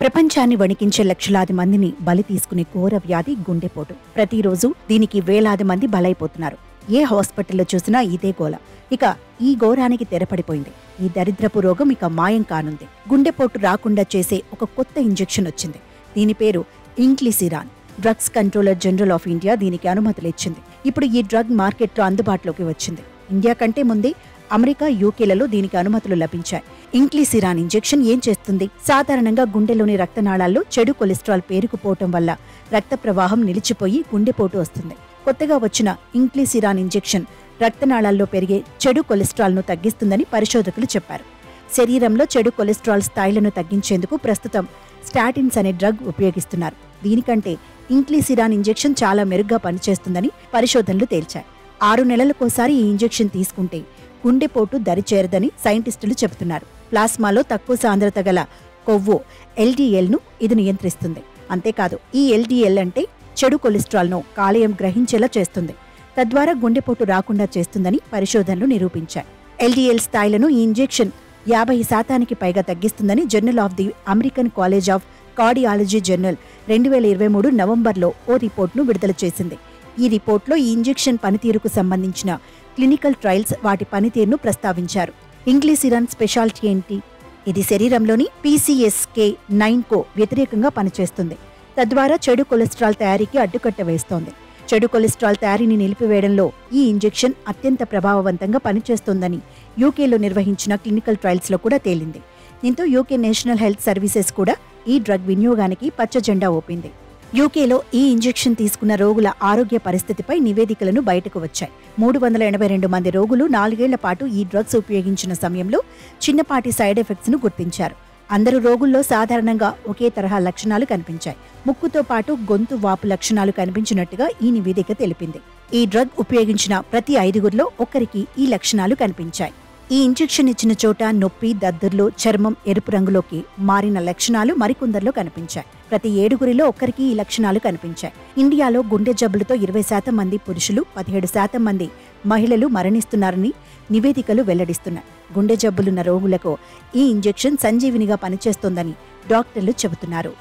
ప్రపంచాన్ని వణికించే లక్షలాది మందిని బలి తీసుకునే ఘోర వ్యాధి గుండెపోటు. ప్రతిరోజు దీనికి వేలాది మంది బలైపోతున్నారు. ఏ హాస్పిటల్లో చూసినా ఇదే గోల. ఇక ఈ ఘోరానికి తెరపడిపోయింది. ఈ దరిద్రపు రోగం ఇక మాయం కానుంది. గుండెపోటు రాకుండా చేసే ఒక కొత్త ఇంజెక్షన్ వచ్చింది. దీని పేరు inclisiran. Drugs controller general of India దీనికి అనుమతులిచ్చింది. ఇప్పుడు ఈ డ్రగ్ మార్కెట్లో అందుబాటులోకి వచ్చింది. ఇండియా కంటే ముందే అమెరికా, యూకేలలో దీనికి అనుమతులు లభించాయి. ఇంక్లిసిరాన్ ఇంజెక్షన్ ఏం చేస్తుంది? సాధారణంగా గుండెలోని రక్తనాళాల్లో చెడు కొలెస్ట్రాల్ పేరుకుపోవటం వల్ల రక్త ప్రవాహం నిలిచిపోయి గుండెపోటు వస్తుంది. కొత్తగా వచ్చిన ఇంక్లిసిరాన్ ఇంజెక్షన్ రక్తనాళాల్లో పెరిగే చెడు కొలెస్ట్రాల్ను తగ్గిస్తుందని పరిశోధకులు చెప్పారు. శరీరంలో చెడు కొలెస్ట్రాల్ స్థాయిలను తగ్గించేందుకు ప్రస్తుతం స్టాటిన్స్ అనే డ్రగ్ ఉపయోగిస్తున్నారు. దీనికంటే ఇంక్లిసిరాన్ ఇంజెక్షన్ చాలా మెరుగ్గా పనిచేస్తుందని పరిశోధనలు తేల్చాయి. 6 నెలలకోసారి ఈ ఇంజెక్షన్ తీసుకుంటే గుండెపోటు దరిచేరదని సైంటిస్టులు చెబుతున్నారు. ప్లాస్మాలో తక్కువ సాంద్రత గల కొవ్వు ఎల్డీఎల్ను ఇది నియంత్రిస్తుంది. అంతేకాదు, ఈ ఎల్డీఎల్ అంటే చెడు కొలెస్ట్రాల్ను కాలేయం గ్రహించేలా చేస్తుంది. తద్వారా గుండెపోటు రాకుండా చేస్తుందని పరిశోధనలు నిరూపించాయి. ఎల్డీఎల్ స్థాయిలను ఈ ఇంజెక్షన్ 50% పైగా తగ్గిస్తుందని journal of the American college of cardiology journal 2023 నవంబర్లో ఓ రిపోర్ట్ను విడుదల చేసింది. ఈ రిపోర్ట్లో ఈ ఇంజెక్షన్ పనితీరుకు సంబంధించిన క్లినికల్ ట్రయల్స్ వాటి పనితీరును ప్రస్తావించారు. ఇంక్లిసిరాన్ స్పెషాలిటీ ఏంటి? ఇది శరీరంలోని PCSK9 వ్యతిరేకంగా పనిచేస్తుంది. తద్వారా చెడు కొలెస్ట్రాల్ తయారీకి అడ్డుకట్ట వేస్తోంది. చెడు కొలెస్ట్రాల్ తయారీని నిలిపివేయడంలో ఈ ఇంజెక్షన్ అత్యంత ప్రభావవంతంగా పనిచేస్తోందని యూకేలో నిర్వహించిన క్లినికల్ ట్రయల్స్లో కూడా తేలింది. దీంతో యూకే నేషనల్ హెల్త్ సర్వీసెస్ కూడా ఈ డ్రగ్ వినియోగానికి పచ్చజెండా ఊపింది. యూకేలో ఈ ఇంజెక్షన్ తీసుకున్న రోగుల ఆరోగ్య పరిస్థితిపై నివేదికలను బయటకు వచ్చాయి. 382 మంది రోగులు 4 ఏళ్ల పాటు ఈ డ్రగ్స్ ఉపయోగించిన సమయంలో చిన్నపాటి సైడ్ ఎఫెక్ట్స్ ను గుర్తించారు. అందరు రోగుల్లో సాధారణంగా ఒకే తరహా లక్షణాలు కనిపించాయి. ముక్కుతో పాటు గొంతు వాపు లక్షణాలు కనిపించినట్టుగా ఈ నివేదిక తెలిపింది. ఈ డ్రగ్ ఉపయోగించిన ప్రతి 5గురిలో ఒక్కరికి ఈ లక్షణాలు కనిపించాయి. ఈ ఇంజెక్షన్ ఇచ్చిన చోట నొప్పి, దద్దుర్లు, చర్మం ఎరుపు రంగులోకి మారిన లక్షణాలు మరికొందరిలో కనిపించాయి. ప్రతి 7గురిలో ఒక్కరికి ఈ లక్షణాలు కనిపించాయి. ఇండియాలో గుండె జబ్బులతో 20% మంది పురుషులు, 17% మంది మహిళలు మరణిస్తున్నారని నివేదికలు వెల్లడిస్తున్నాయి. గుండె జబ్బులున్న రోగులకు ఈ ఇంజెక్షన్ సంజీవినిగా పనిచేస్తోందని డాక్టర్లు చెబుతున్నారు.